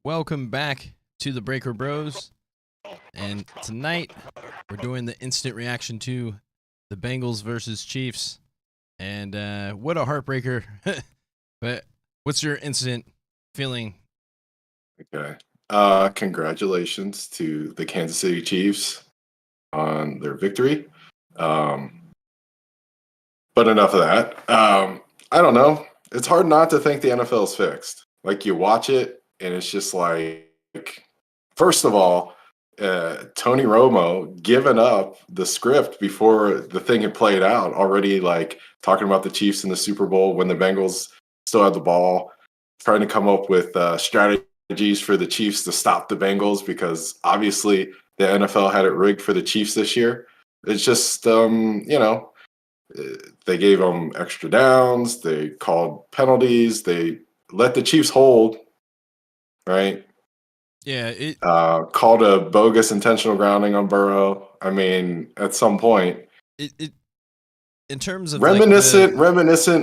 Welcome back to the Breaker Bros. And tonight we're doing the instant reaction to the Bengals versus Chiefs. And what a heartbreaker. But what's your instant feeling? Okay. Congratulations to the Kansas City Chiefs on their victory. But enough of that. I don't know. It's hard not to think the NFL's fixed. Like, you watch it and it's just like, first of all, Tony Romo giving up the script before the thing had played out, already like talking about the Chiefs in the Super Bowl when the Bengals still had the ball, trying to come up with strategies for the Chiefs to stop the Bengals because obviously the NFL had it rigged for the Chiefs this year. It's just, they gave them extra downs. They called penalties. They let the Chiefs hold, right? Yeah, Called a bogus intentional grounding on Burrow. I mean, at some point, it in terms of reminiscent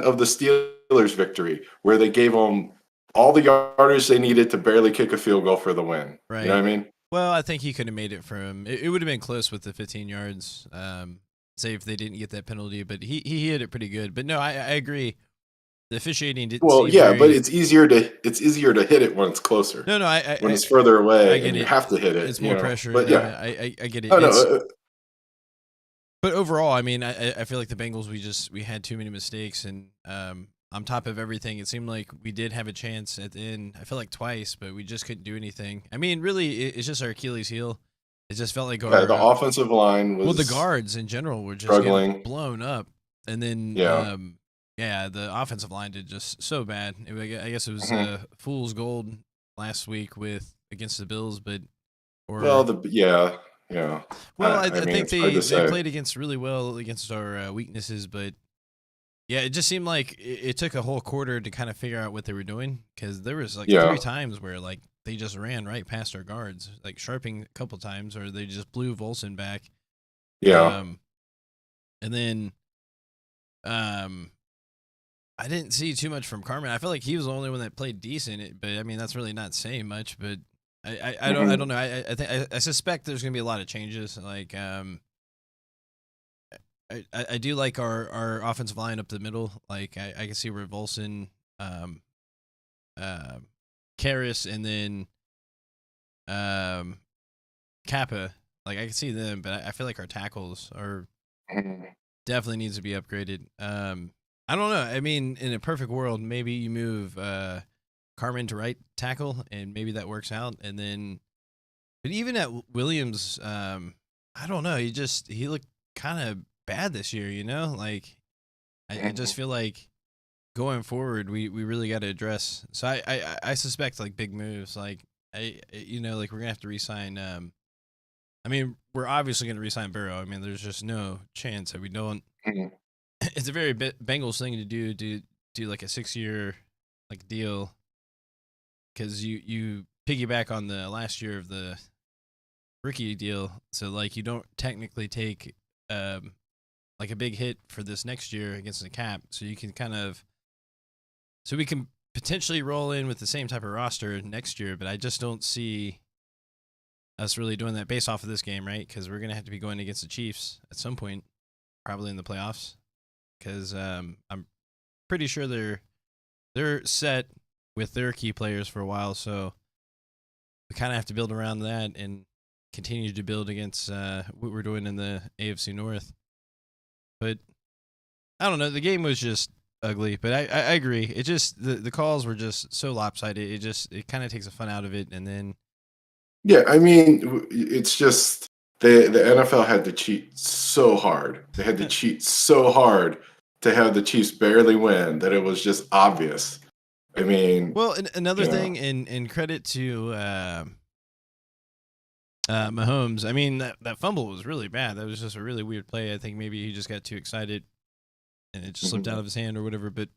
of the Steelers' victory, where they gave them all the yardage they needed to barely kick a field goal for the win. Right. You know what I mean? Well, I think he could have made it from. It would have been close with the 15 yards. Say if they didn't get that penalty, but he hit it pretty good. But no, I agree. The officiating didn't. Well, yeah, but it's easier to hit it when it's closer. No, when it's further away, I get and you it. have to hit it. It's more pressure. But yeah, I get it. Oh, no, but overall, I mean, I feel like the Bengals we had too many mistakes, and on top of everything, it seemed like we did have a chance at the end. I feel like twice, but we just couldn't do anything. I mean, really, it's just our Achilles heel. It just felt like the offensive line was well, the guards in general were just struggling, blown up, and then the offensive line did just so bad. I guess it was fool's gold last week against the Bills, but Well, yeah. Well, I think they played against really well against our weaknesses, but yeah, it just seemed like it took a whole quarter to kind of figure out what they were doing because there was like 3 times where like they just ran right past our guards, like Sharping a couple times, or they just blew Volson back. Yeah. And then I didn't see too much from Carmen. I feel like he was the only one that played decent, but I mean that's really not saying much. But I don't know. I suspect there's gonna be a lot of changes. Like I do like our offensive line up the middle. Like I can see where Volson, Karras, and then Kappa. Like I can see them, but I feel like our tackles are definitely needs to be upgraded. I don't know. I mean, in a perfect world, maybe you move Carmen to right tackle, and maybe that works out. And then, but even at Williams, I don't know. He looked kind of bad this year. You know, like I just feel like going forward, we really got to address. So I suspect like big moves. Like like we're gonna have to re-sign. I mean, we're obviously gonna re-sign Burrow. I mean, there's just no chance that we don't. It's a very Bengals thing to do like a 6-year like deal because you piggyback on the last year of the rookie deal, so like you don't technically take like a big hit for this next year against the cap, so you can so we can potentially roll in with the same type of roster next year, but I just don't see us really doing that based off of this game, right? Because we're gonna have to be going against the Chiefs at some point, probably in the playoffs. Because I'm pretty sure they're set with their key players for a while, so we kind of have to build around that and continue to build against what we're doing in the AFC North. But I don't know. The game was just ugly, but I agree. It just the calls were just so lopsided. It kind of takes the fun out of it, and then I mean, it's just. The NFL had to cheat so hard. They had to cheat so hard to have the Chiefs barely win that it was just obvious. I mean, well, another thing, in credit to Mahomes. I mean, that fumble was really bad. That was just a really weird play. I think maybe he just got too excited and it just slipped out of his hand or whatever. But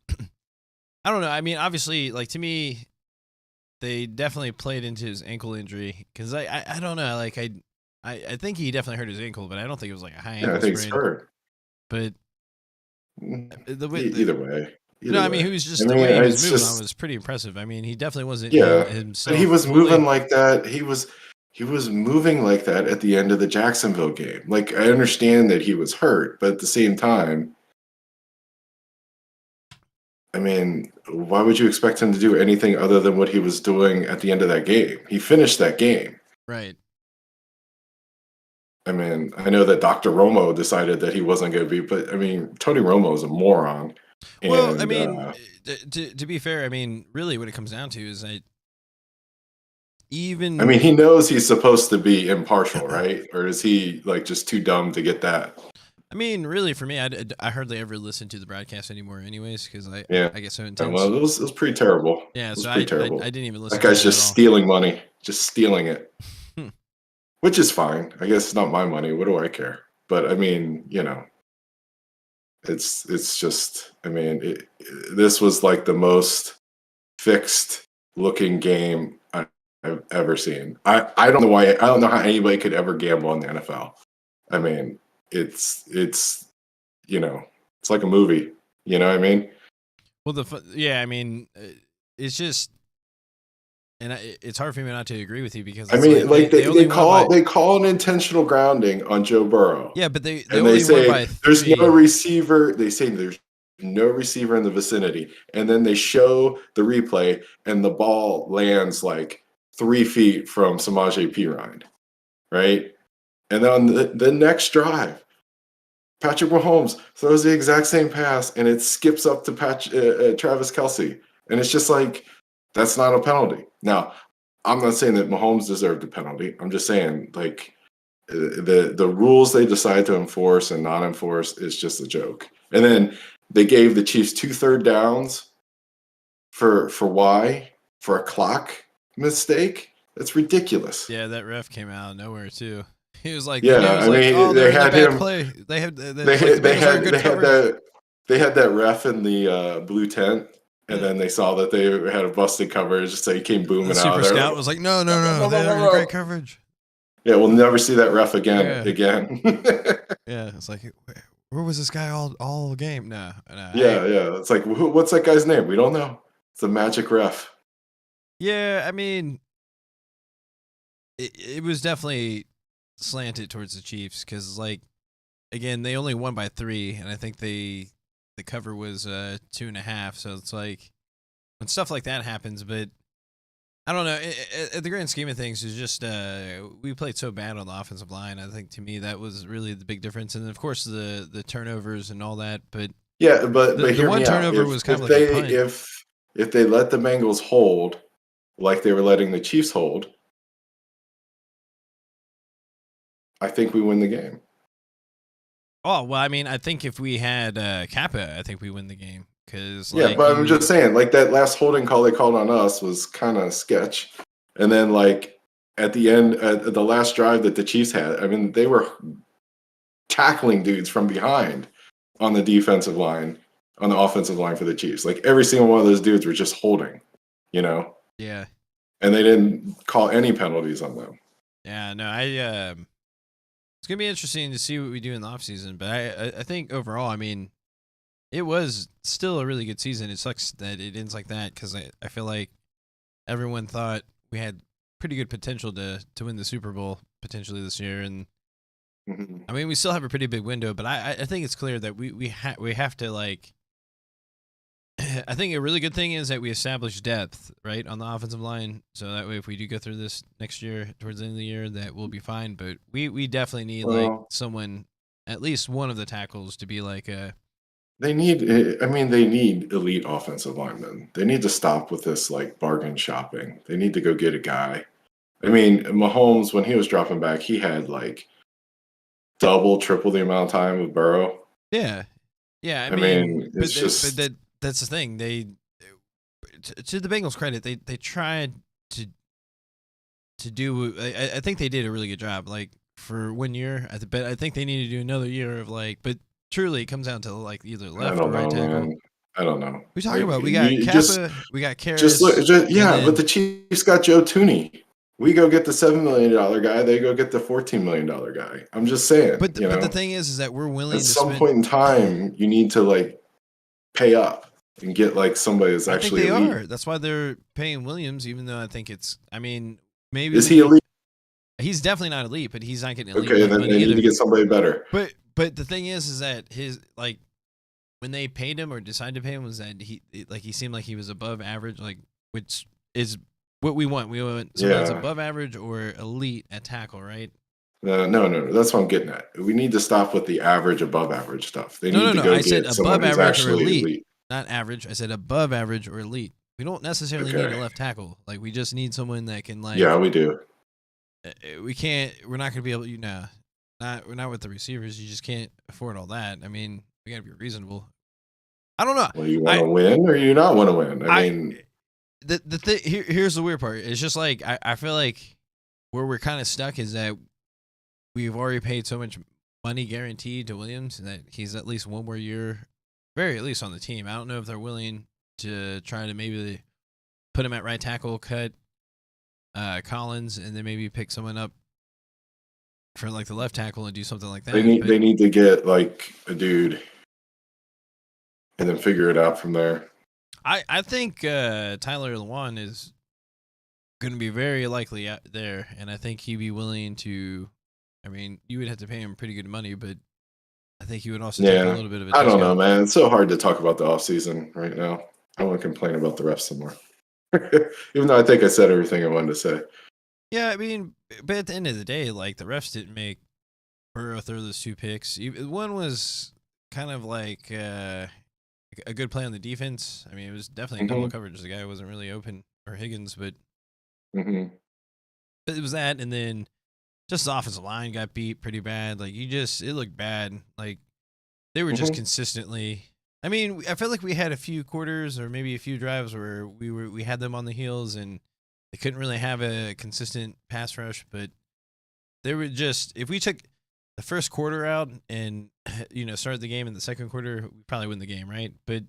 I don't know. I mean, obviously, like to me, they definitely played into his ankle injury because I don't know. Like I think he definitely hurt his ankle, but I don't think it was like a high ankle sprain. It's hurt. But either way, No, Either I mean, way. he was just I the mean, way he was it's moving on just was pretty impressive. I mean, he definitely wasn't yeah, but he himself was fully. moving like that. He was moving like that at the end of the Jacksonville game. Like I understand that he was hurt, but at the same time, I mean, why would you expect him to do anything other than what he was doing at the end of that game? He finished that game. Right. I mean, I know that Dr. Romo decided that he wasn't going to be, but I mean, Tony Romo is a moron. Well, I And mean, to be fair, I mean, really, what it comes down to is I mean, even. he knows he's supposed to be impartial, right? Or is he like just too dumb to get that? I mean, really, for me, I hardly ever listen to the broadcast anymore, anyways, because Yeah. I get so intense. Well, it was pretty terrible. Yeah, It was so pretty I terrible. didn't even That listen to guy's it at just all. stealing money, just stealing it, Hmm. which is fine. I guess it's not my money. What do I care? But I mean, it's just. I mean, this was like the most fixed looking game I've ever seen. I don't know why. I don't know how anybody could ever gamble in the NFL. I mean, it's it's like a movie. You know what I mean? Well, yeah, I mean, it's just, and it's hard for me not to agree with you because I it's mean, like they only won by. they call an intentional grounding on Joe Burrow, Yeah, but they and they only won say by there's no 3. receiver. They say there's no receiver in the vicinity, and then they show the replay, and the ball lands like 3 feet from Samaje Perine, right? And then on the next drive, Patrick Mahomes throws the exact same pass, and it skips up to Travis Kelce, and it's just like that's not a penalty. Now, I'm not saying that Mahomes deserved a penalty. I'm just saying like the rules they decide to enforce and not enforce is just a joke. And then they gave the Chiefs 2 third downs for why? For a clock mistake? That's ridiculous. Yeah, that ref came out of nowhere too. He was like, Yeah, he was I like, oh, mean they're they in the had bad him. play. They had the They Bengals are in good coverage. they had that ref in the blue tent, and Yeah. then they saw that they had a busted coverage, so he came The booming out super of there. scout was like, no, they're in great coverage. Yeah, we'll never see that ref again. Yeah, it's like, where was this guy all game? No. Yeah. It's like, what's that guy's name? We don't know. It's a magic ref. Yeah, I mean, it was definitely slanted towards the Chiefs because, like, again, they only won by 3, and I think the cover was 2.5. So it's like when stuff like that happens, but I don't know. At the grand scheme of things, it's just we played so bad on the offensive line. I think to me that was really the big difference, and of course the turnovers and all that. But yeah, but the one turnover was kind of like a punt. If they let the Bengals hold like they were letting the Chiefs hold, I think we win the game. Oh well, I mean, I think if we had Kappa, I think we win the game. Cause yeah, but I'm just saying, like that last holding call they called on us was kind of sketch, and then like at the end, the last drive that the Chiefs had, I mean, they were tackling dudes from behind on the defensive line, on the offensive line for the Chiefs. Like every single one of those dudes were just holding, Yeah. And they didn't call any penalties on them. Yeah, no, it's gonna be interesting to see what we do in the offseason, but I think overall, I mean, it was still a really good season. It sucks that it ends like that because I feel like everyone thought we had pretty good potential to win the Super Bowl potentially this year, and I mean we still have a pretty big window. But I think it's clear that we have to like. I think a really good thing is that we establish depth right on the offensive line, so that way if we do go through this next year towards the end of the year, that we'll be fine. But we definitely need like someone, at least one of the tackles, to be like a. They need elite offensive linemen. They need to stop with this like bargain shopping. They need to go get a guy. I mean, Mahomes, when he was dropping back, he had like double, triple the amount of time with Burrow. Yeah. I mean it's just. But that's the thing. They, to the Bengals' credit, they tried to do. I think they did a really good job. Like for 1 year, but I think they need to do another year of like. But truly, it comes down to like either left or right tackle. Man. I don't know. We talking about we got Kappa, we got Karras. But the Chiefs got Joe Tooney. We go get the $7 million guy. They go get the $14 million guy. I'm just saying. But the thing is that we're willing at some point in time, you need to like pay up. and get like somebody that's I think actually they elite. are. That's why they're paying Williams, even though I think it's. I mean, maybe Is he elite? he's definitely not elite, but he's not getting elite Okay, like then money they need either. to get somebody better. But the thing is that his like when they paid him or decided to pay him was that he seemed like he was above average, like which is what we want. We want someone that's above average or elite at tackle, right? No. That's what I'm getting at. We need to stop with the average, above average stuff. They need to No. go I said get someone above who's average or actually elite, elite. not average. I said above average or elite. We don't necessarily need a Okay. left tackle. Like we just need someone that can like. Yeah, we do. We can't. We're not going to be able. We're not with the receivers. You just can't afford all that. I mean, we got to be reasonable. I don't know. Well, you want to win or you not want to win? I mean, the thing here's the weird part. It's just like I feel like where we're kind of stuck is that we've already paid so much money guaranteed to Williams that he's at least one more year, very at least on the team. I don't know if they're willing to try to maybe put him at right tackle, cut Collins, and then maybe pick someone up for like the left tackle and do something like that. They need to get like a dude and then figure it out from there. I think Tyler Lewan is going to be very likely out there, and I think he'd be willing to. I mean, you would have to pay him pretty good money, but I think he would also take a little bit of a discount. I don't know, man. It's so hard to talk about the offseason right now. I want to complain about the refs some more. Even though I think I said everything I wanted to say. Yeah, I mean, but at the end of the day, like the refs didn't make Burrow throw those 2 picks. One was kind of like a good play on the defense. I mean, it was definitely double coverage. The guy wasn't really open, or Higgins, but it was that, and then just the offensive line got beat pretty bad. Like it looked bad. Like they were just consistently. I mean, I felt like we had a few quarters or maybe a few drives where we had them on the heels and they couldn't really have a consistent pass rush. But they were just, if we took the first quarter out and started the game in the second quarter, we probably win the game, right? But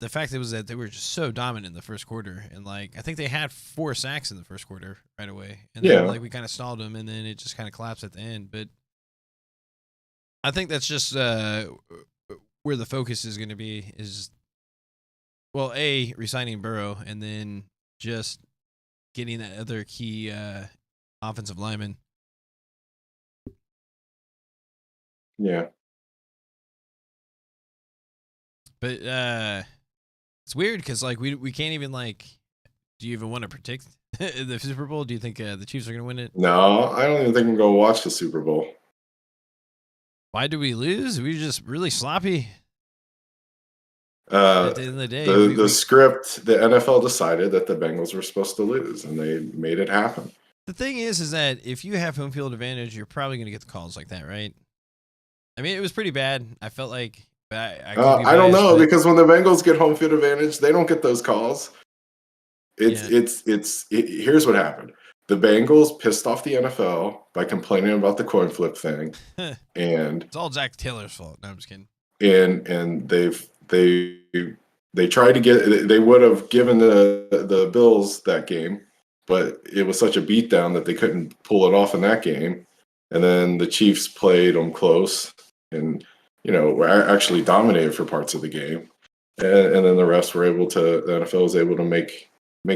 the fact was that they were just so dominant in the first quarter, and like I think they had 4 sacks in the first quarter right away, and then like we kind of stalled them, and then it just kind of collapsed at the end. But I think that's just where the focus is going to be is, well, resigning Burrow, and then just getting that other key offensive lineman. Yeah. But it's weird because like we can't even like. Do you even want to predict the Super Bowl? Do you think the Chiefs are going to win it? No, I don't even think I'm going to watch the Super Bowl. Why did we lose? We were just really sloppy. At the end of the day, the script, the NFL decided that the Bengals were supposed to lose, and they made it happen. The thing is that if you have home field advantage, you're probably going to get the calls like that, right? I mean, it was pretty bad. I felt like I don't know, because when the Bengals get home field advantage, they don't get those calls. Here's what happened. The Bengals pissed off the NFL by complaining about the coin flip thing, and it's all Zach Taylor's fault. No, I'm just kidding. And they tried to get. They would have given the Bills that game, but it was such a beatdown that they couldn't pull it off in that game. And then the Chiefs played them close, and were actually dominated for parts of the game. And then the refs were able to. The NFL was able to make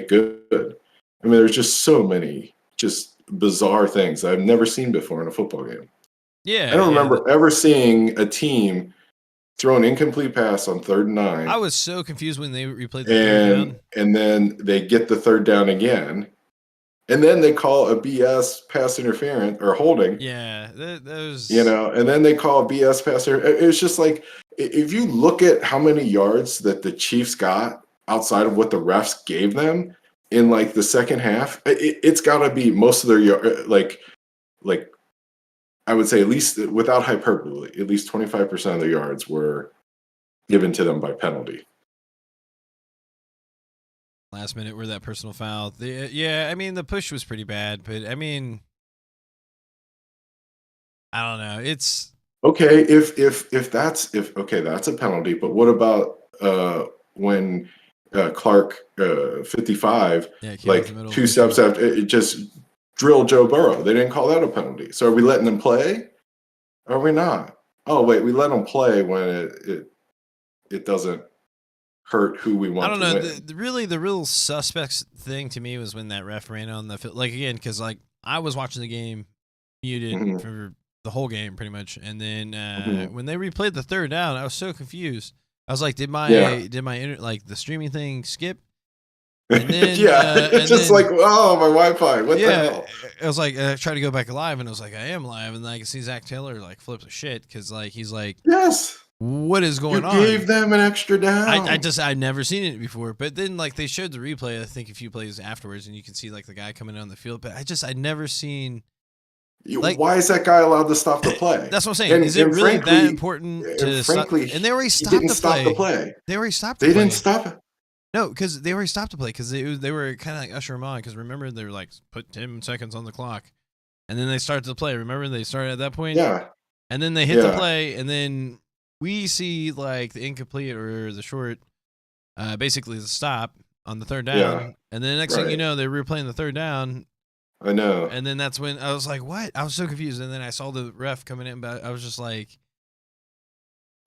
good. I mean, there's just so many just bizarre things I've never seen before in a football game. Yeah, I don't remember ever seeing a team throw an incomplete pass on 3rd and 9. I was so confused when they replayed the third down. And then they get the 3rd down again. And then they call a BS pass interference or holding. Yeah, those. And then they call a BS pass. It's just like, if you look at how many yards that the Chiefs got outside of what the refs gave them in like the second half, it's got to be most of their yards, like I would say, at least without hyperbole, at least 25% of the yards were given to them by penalty. Last minute where that personal foul. I mean, the push was pretty bad, but I mean, I don't know. It's okay if that's a penalty, but what about when Clark 55 like 2 steps after it just drilled Joe Burrow? They didn't call that a penalty. So are we letting them play? Or are we not? Oh wait, we let them play when it doesn't hurt who we I want don't to know. win. The real suspects thing to me was when that ref ran on the field. Like again, because like I was watching the game muted Mhm, for the whole game pretty much, and then mhm. when they replayed the third down, I was so confused. I was like, Yeah. like the streaming thing skip? And then Yeah. It's and just like, then oh, my Wi-Fi. What the yeah, hell? I was like, I tried to go back live, and I was like, I am live, and then I can see Zach Taylor like flips a shit because like he's like, Yes. what is You going gave on? them an extra down. I'd never seen it before, but then like they showed the replay, I think a few plays afterwards, and you can see like the guy coming on the field, but I'd never seen like Why is that guy allowed to stop the play? that's what I'm saying. Is it really that important And to stop? frankly, And they already he stopped didn't the stop the play. play. They already stopped the They didn't play. stop it. No, because they already stopped the play because they were kind of like usher him on. Because remember they were like put 10 seconds on the clock, and then they started the play. Remember they started at that point. Yeah. And then they hit the play, and then we see like the incomplete or the short, basically the stop on the third down. Yeah. And then the next thing you know, they were replaying the third down. I know. And then that's when I was like, what? I was so confused. And then I saw the ref coming in, but I was just like,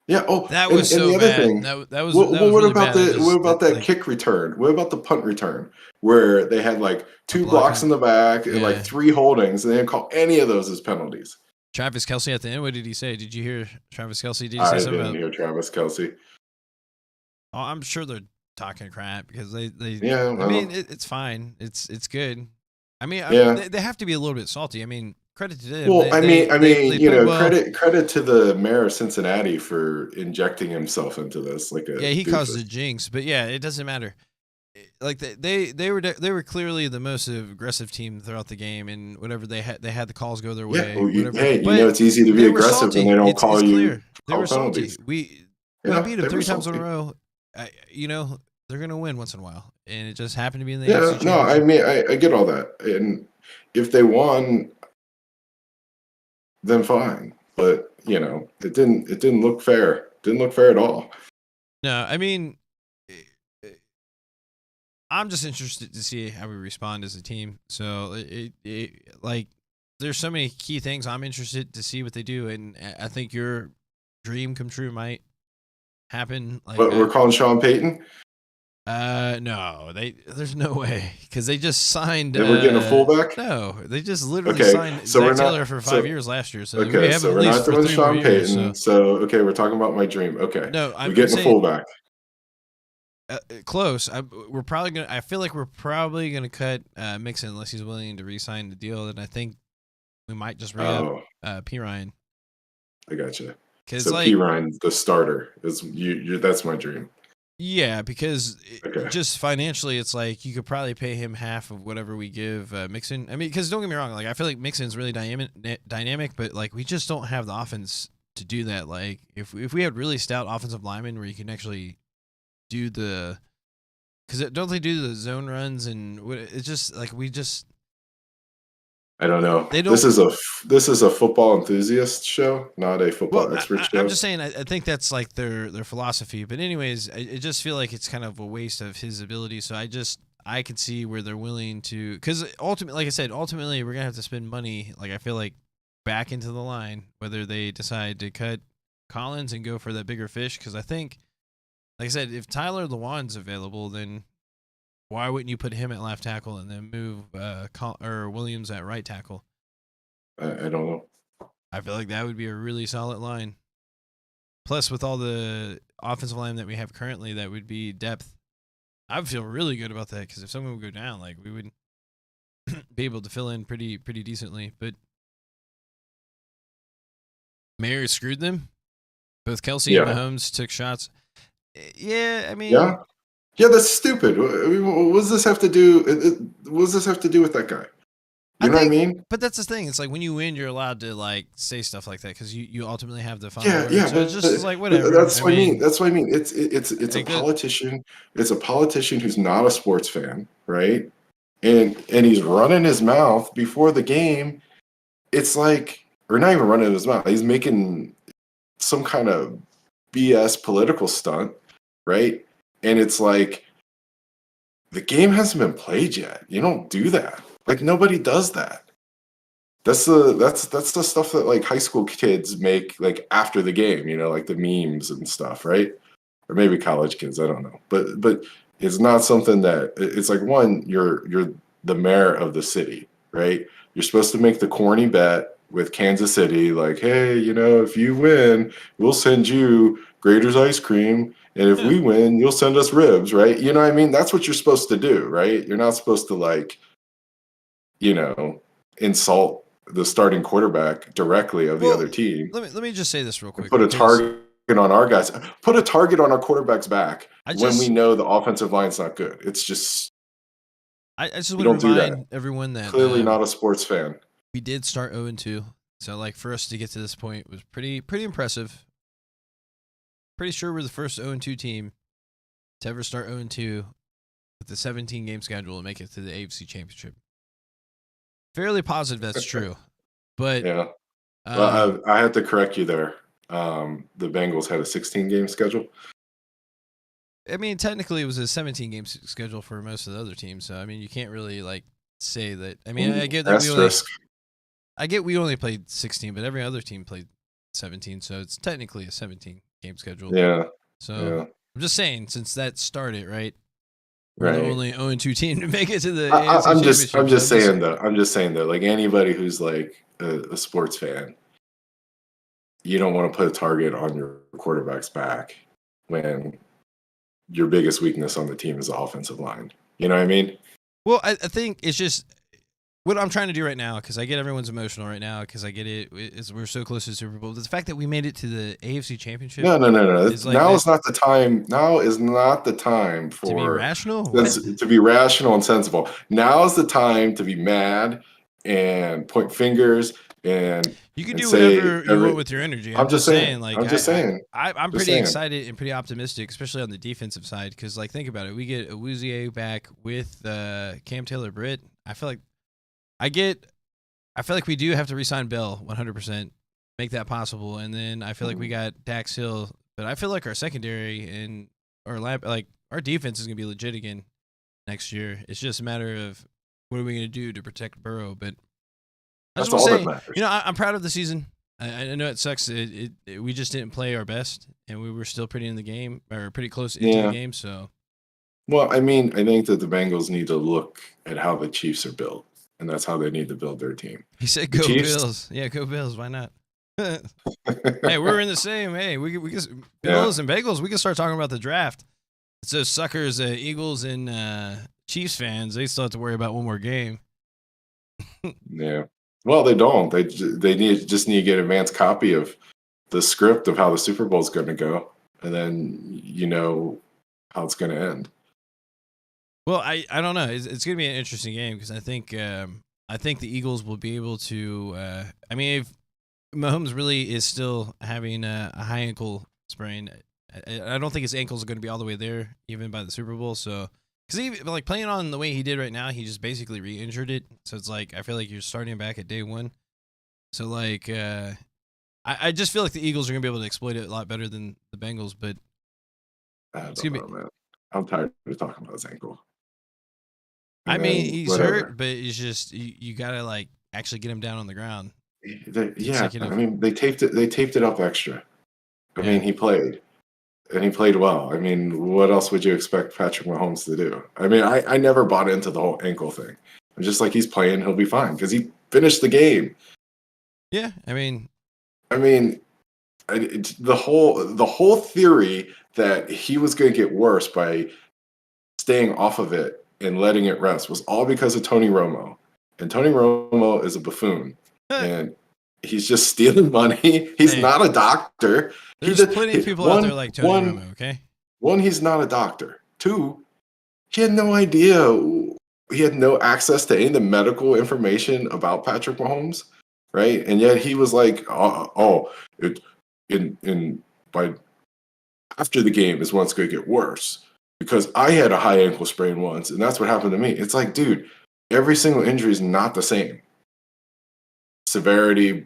yeah. Oh, that was and so the other bad. thing, That was what really about bad. what about that like, kick return? What about the punt return where they had like 2 blocks in the back and like 3 holdings, and they didn't call any of those as penalties? Travis Kelce at the end, what did he say? Did you hear Travis Kelce? Did he say I something didn't hear Travis Kelce. Oh, I'm sure they're talking crap because they Yeah. I mean, it's fine. It's good. I mean, Yeah. they have to be a little bit salty. I mean, credit to them. Well, They you know, well. credit to the mayor of Cincinnati for injecting himself into this like a Yeah, he doofus. caused the jinx, but yeah, it doesn't matter. Like they were clearly the most aggressive team throughout the game, and whatever they had the calls go their way. Yeah, well, Whatever. hey, you know it's easy to be aggressive when they don't call you clear. They were penalties. salty. We Yeah, beat they them were 3 times in a salty. row. You know they're gonna win once in a while, and it just happened to be in the Yeah, AFC no, I Championship. mean I get all that, and if they won, then fine. But you know, it didn't look fair. Didn't look fair at all. No, I mean, I'm just interested to see how we respond as a team. So like, there's so many key things I'm interested to see what they do, and I think your dream come true might happen. Like, But we're calling Sean Payton. No, there's no way because they just signed. They were getting a fullback. No, they just literally Okay, signed so we're Zach not- Taylor for 5 years last year. So we Okay, have so him we're at least not for doing 3 more Sean years. Payton. So okay, we're talking about my dream. Okay, No, we're getting a fullback. Close. We're probably gonna. I feel like we're probably gonna cut Mixon unless he's willing to re-sign the deal. And I think we might just bring up P Ryan. I gotcha. Because So like P Ryan, the starter, is you. That's my dream. yeah, because Okay. just financially, it's like you could probably pay him half of whatever we give Mixon. I mean, because don't get me wrong, like I feel like Mixon's really dynamic, but like we just don't have the offense to do that. Like if we had really stout offensive linemen where you can actually do the, because don't they do the zone runs and what? It's just like we just. I don't know. They don't. This is a football enthusiast show, not a football expert show. I'm just saying. I think that's like their philosophy. But anyways, I just feel like it's kind of a waste of his ability. So I could see where they're willing to, because ultimately, like I said, ultimately we're gonna have to spend money. Like I feel like back into the line, whether they decide to cut Collins and go for that bigger fish. Because I think, like I said, if Tyler Lewan's available, then why wouldn't you put him at left tackle and then move Williams at right tackle? I don't know. I feel like that would be a really solid line. Plus, with all the offensive line that we have currently, that would be depth. I would feel really good about that because if someone would go down, like we would be able to fill in pretty decently. But Mary screwed them. Both Kelce and Mahomes took shots. Yeah, I mean, yeah, that's stupid. I mean, what does this have to do? What does this have to do with that guy? You know what I mean? But that's the thing. It's like when you win, you're allowed to like say stuff like that because you ultimately have the final word. Yeah. So it's just like whatever. That's what I mean. That's what I mean. It's a politician. It's a politician who's not a sports fan, right? And he's running his mouth before the game. It's like, or not even running his mouth. He's making some kind of BS political stunt, right? And it's like the game hasn't been played yet. You don't do that. Like nobody does that. That's the stuff that like high school kids make like after the game, you know, like the memes and stuff, right? or maybe college kids. I don't know, but it's not something that it's like one. You're the mayor of the city, right? You're supposed to make the corny bet with Kansas City, like, hey, if you win, we'll send you Grater's ice cream. And if we win, you'll send us ribs, right? You know what I mean? That's what you're supposed to do, right? You're not supposed to, like, insult the starting quarterback directly of the other team. Let me just say this real quick. Put a target on our guys. Put a target on our quarterback's back when we know the offensive line's not good. It's just I just want to remind everyone that clearly not a sports fan. We did start 0-2, so like for us to get to this point was pretty impressive. Pretty sure we're the first 0-2 team to ever start 0-2 with a 17-game schedule and make it to the AFC Championship. Fairly positive that's true, but yeah. Well, I have to correct you there. The Bengals had a 16-game schedule. I mean, technically, it was a 17-game schedule for most of the other teams. So I mean, you can't really like say that. I mean, I get that we only played 16, but every other team played 17, so it's technically a 17-game schedule. Yeah. So I'm just saying, since that started, right? We're the only 0-2 team to make it to the AFC Championship. I'm just saying that, like anybody who's like a sports fan, you don't want to put a target on your quarterback's back when your biggest weakness on the team is the offensive line. You know what I mean? Well, I think it's just what I'm trying to do right now, because I get everyone's emotional right now, because I get it. We're so close to the Super Bowl. The fact that we made it to the AFC Championship. No. Now is not the time. Now is not the time for to be rational. To be rational and sensible. Now is the time to be mad and point fingers. And you can do whatever you want with your energy. I'm just saying. Like, I'm pretty excited and pretty optimistic, especially on the defensive side, because like think about it. We get Awuzie back with Cam Taylor-Britt. I feel like we do have to re-sign Bell 100%, make that possible, and then I feel like we got Dax Hill, but I feel like our secondary and our defense is gonna be legit again next year. It's just a matter of what are we gonna do to protect Burrow. But I just want to say, I'm proud of the season. I know it sucks. We just didn't play our best, and we were still pretty in the game, or pretty close into the game. So, well, I mean, I think that the Bengals need to look at how the Chiefs are built. And that's how they need to build their team. He said, "Go Bills." Yeah, go Bills. Why not? Hey, we're in the same. Hey, we can Bills and Bengals. We can start talking about the draft. It's those suckers, Eagles and Chiefs fans. They still have to worry about one more game. Yeah. Well, they don't. They just need to get an advanced copy of the script of how the Super Bowl is going to go, and then how it's going to end. Well, I don't know. It's going to be an interesting game because I think the Eagles will be able to. I mean, if Mahomes really is still having a high ankle sprain, I don't think his ankles are going to be all the way there even by the Super Bowl. So, because he like playing on the way he did right now, he just basically re-injured it. So it's like I feel like you're starting back at day one. So like, I just feel like the Eagles are going to be able to exploit it a lot better than the Bengals. But it's gonna be. Man. I'm tired of talking about his ankle. I mean, he's hurt, but it's just you gotta like actually get him down on the ground. I mean, they taped it up extra. I mean, he played, and he played well. I mean, what else would you expect Patrick Mahomes to do? I mean, I never bought into the whole ankle thing. I'm just like, he's playing, he'll be fine because he finished the game. Yeah, I mean, the whole theory that he was going to get worse by staying off of it and letting it rest was all because of Tony Romo. And Tony Romo is a buffoon. And he's just stealing money. He's not a doctor. There's plenty of people out there like Tony Romo, okay? One, he's not a doctor. Two, he had no idea. He had no access to any of the medical information about Patrick Mahomes, right? And yet he was like, by after the game is when it's going to get worse. Because I had a high ankle sprain once, and that's what happened to me. It's like, dude, every single injury is not the same. Severity,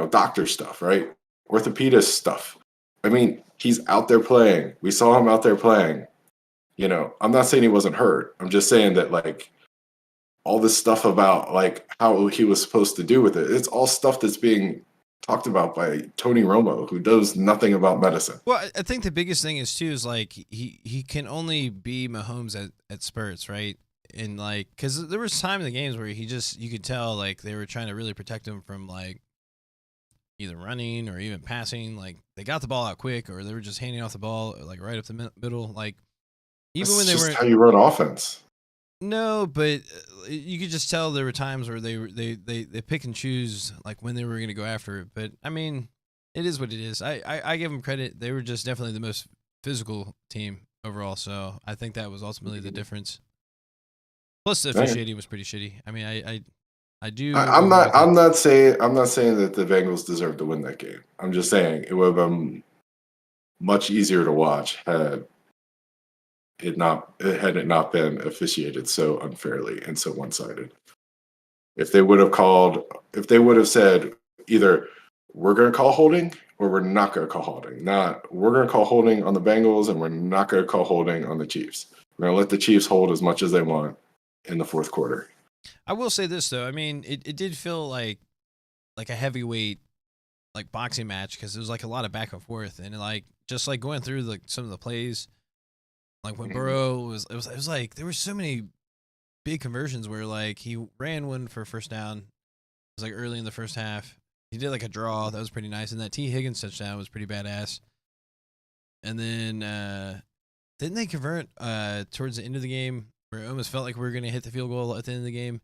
doctor stuff, right? Orthopedist stuff. I mean, he's out there playing. We saw him out there playing. I'm not saying he wasn't hurt. I'm just saying that, like, all this stuff about, like, how he was supposed to do with it, it's all stuff that's being talked about by Tony Romo, who knows nothing about medicine. Well, I think the biggest thing is too is like he can only be Mahomes at spurts, right? And like, because there was time in the games where you could tell like they were trying to really protect him from like either running or even passing. Like they got the ball out quick, or they were just handing off the ball like right up the middle. Like even That's when they just weren't. how you run offense. No, but you could just tell there were times where they pick and choose like when they were going to go after it. But I mean, it is what it is. I give them credit. They were just definitely the most physical team overall. So I think that was ultimately the difference. Plus, the officiating was pretty shitty. I mean, I do. I'm not saying that the Bengals deserve to win that game. I'm just saying it would have been much easier to watch had it not been officiated so unfairly and so one-sided. If they would have said either we're going to call holding or we're not going to call holding, not we're going to call holding on the Bengals and we're not going to call holding on the Chiefs. We're going to let the Chiefs hold as much as they want in the fourth quarter. I will say this though. I mean, it did feel like a heavyweight like boxing match because it was like a lot of back and forth and like just like going through like some of the plays, like when Burrow it was like there were so many big conversions where like he ran one for first down. It was like early in the first half. He did like a draw that was pretty nice, and that T Higgins touchdown was pretty badass. And then didn't they convert towards the end of the game where it almost felt like we were gonna hit the field goal at the end of the game,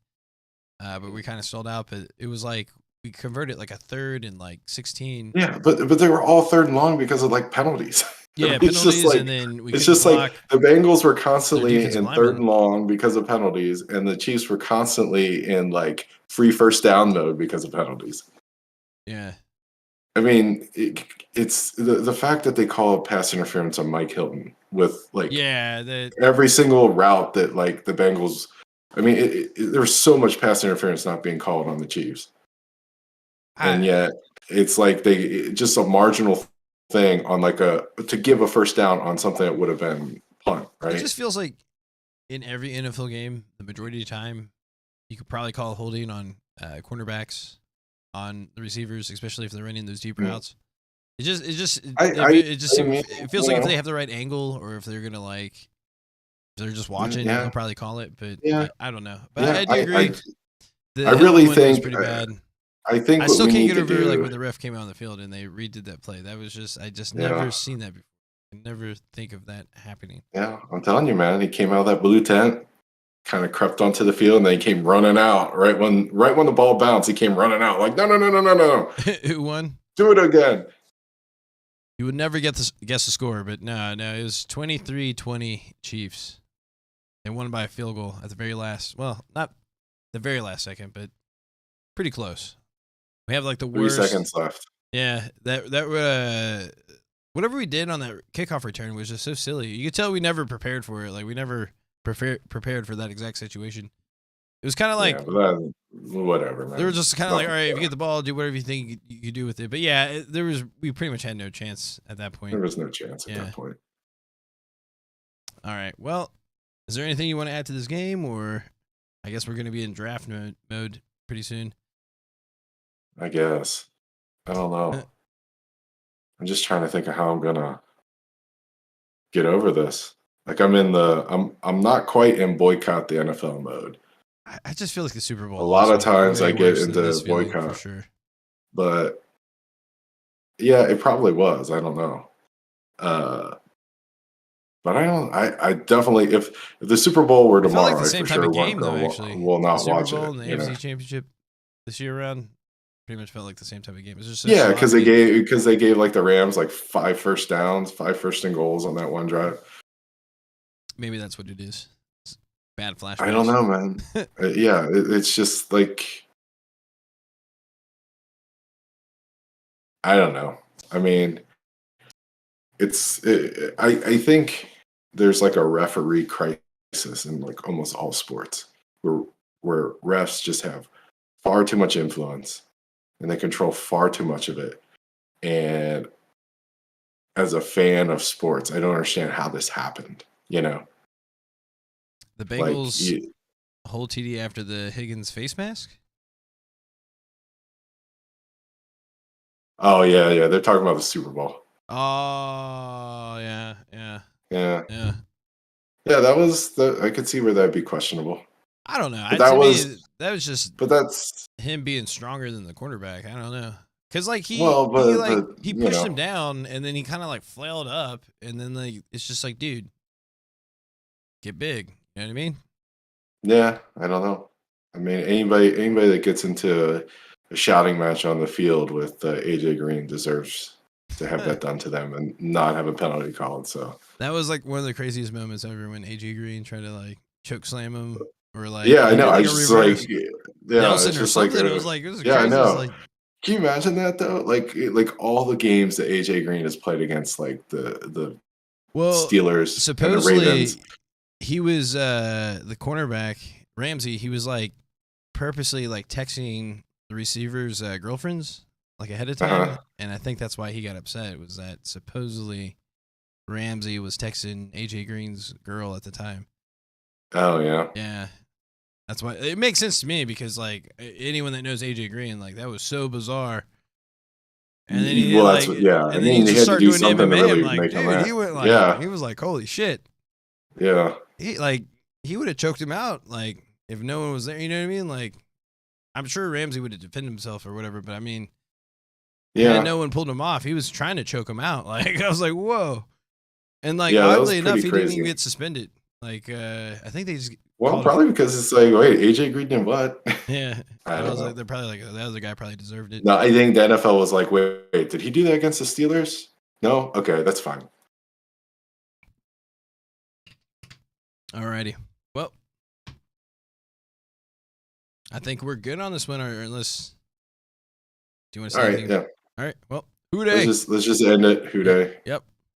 but we kind of stalled out. But it was like we converted like a 3rd and like 16. Yeah, but they were all 3rd and long because of like penalties. Yeah, it's penalties, just like, and then we it's just like the Bengals were constantly in 3rd and long because of penalties, and the Chiefs were constantly in like free first down mode because of penalties. Yeah. I mean, it's the fact that they call pass interference on Mike Hilton with like every single route that like the Bengals. I mean, there was so much pass interference not being called on the Chiefs, and yet it's like just a marginal thing on like to give a first down on something that would have been punt, right? It just feels like in every NFL game, the majority of the time, you could probably call holding on cornerbacks, on the receivers, especially if they're running those deep routes. It feels like if they have the right angle or if they're gonna like, if they're just watching, they'll probably call it. But I don't know. But I do agree. I really think was pretty bad. I think I still can't get over like when the ref came out on the field and they redid that play. That was just I never seen that before. I never think of that happening. Yeah, I'm telling you, man. He came out of that blue tent, kind of crept onto the field, and then he came running out right when the ball bounced. He came running out like, no. Who won? Do it again. You would never guess the score, but no, it was 23-20 Chiefs. They won by a field goal at the very last. Well, not the very last second, but pretty close. We have like the worst 3 seconds left. Yeah, that whatever we did on that kickoff return was just so silly. You could tell we never prepared for it. Like we never prepared for that exact situation. It was kind of like whatever, man. They were just kind of like, all right, if you get the ball, do whatever you think you could do with it. But yeah, we pretty much had no chance at that point. There was no chance at that point. All right. Well, is there anything you want to add to this game, or I guess we're going to be in draft mode pretty soon? I guess. I don't know. I'm just trying to think of how I'm gonna get over this. Like I'm not quite in boycott the NFL mode. I just feel like the Super Bowl. A lot of times I get into boycott, for sure. But yeah, it probably was. I don't know. But I definitely if the Super Bowl were tomorrow, like the same I for type sure of game, though, actually. will not the watch Super Bowl it. And the AFC Championship this year around pretty much felt like the same type of game. It was just because they gave like the Rams like 5 first downs, 5 first and goals on that one drive. Maybe that's what it is. It's bad flashbacks. I don't know, man. Yeah, it's just like I don't know. I mean, I think there's like a referee crisis in like almost all sports where refs just have far too much influence and they control far too much of it. And as a fan of sports, I don't understand how this happened, you know? The Bengals hold TD after the Higgins face mask? Oh yeah. They're talking about the Super Bowl. Oh yeah. Yeah. Yeah. Yeah, that was I could see where that'd be questionable. I don't know. But that To was me, that was just but that's him being stronger than the quarterback. I don't know. Cause like well, but he you pushed him know, down and then he kind of like flailed up and then like it's just like, dude, get big. You know what I mean? yeah, I don't know. I mean, anybody that gets into a shouting match on the field with AJ Green deserves to have that done to them and not have a penalty called. So That was like one of the craziest moments ever when AJ Green tried to like choke slam him or like yeah, I he know. did I like a just like reverse yeah, it's Nelson or just like something. It was like it was yeah, I crazy. It's know. like Can you imagine that though? Like all the games that AJ Green has played against like the well, Steelers and the Ravens. supposedly he was the cornerback Ramsey. He was like purposely like texting the receivers' girlfriends like ahead of time, Uh-huh. and I think that's why he got upset. Was that supposedly Ramsey was texting AJ Green's girl at the time? Oh yeah. Yeah, that's why it makes sense to me because like anyone that knows AJ Green, like that was so bizarre. And then he Well, that's like, what. Yeah, I and then he mean, he just had to started do doing something to MMA. I'm really like, make him dude, that. he Yeah, was like, holy shit. yeah, He would have choked him out like if no one was there. You know what I mean? Like I'm sure Ramsey would have defended himself or whatever, but I mean, had yeah, no one pulled him off, he was trying to choke him out. Like I was like, whoa. And like yeah. That was oddly enough, pretty he didn't even crazy. get suspended. Like I think they just Well, called it. probably because it's like, wait, AJ Green did what? Yeah, I and I don't was like, know. they're probably like that other guy probably deserved it. No, I think the NFL was like, wait, did he do that against the Steelers? No, okay, that's fine. Alrighty. Well, I think we're good on this one, or unless do you want to All say right, anything? yeah. All right. Well, who day? Let's just end it. Who Yep. day? Yep.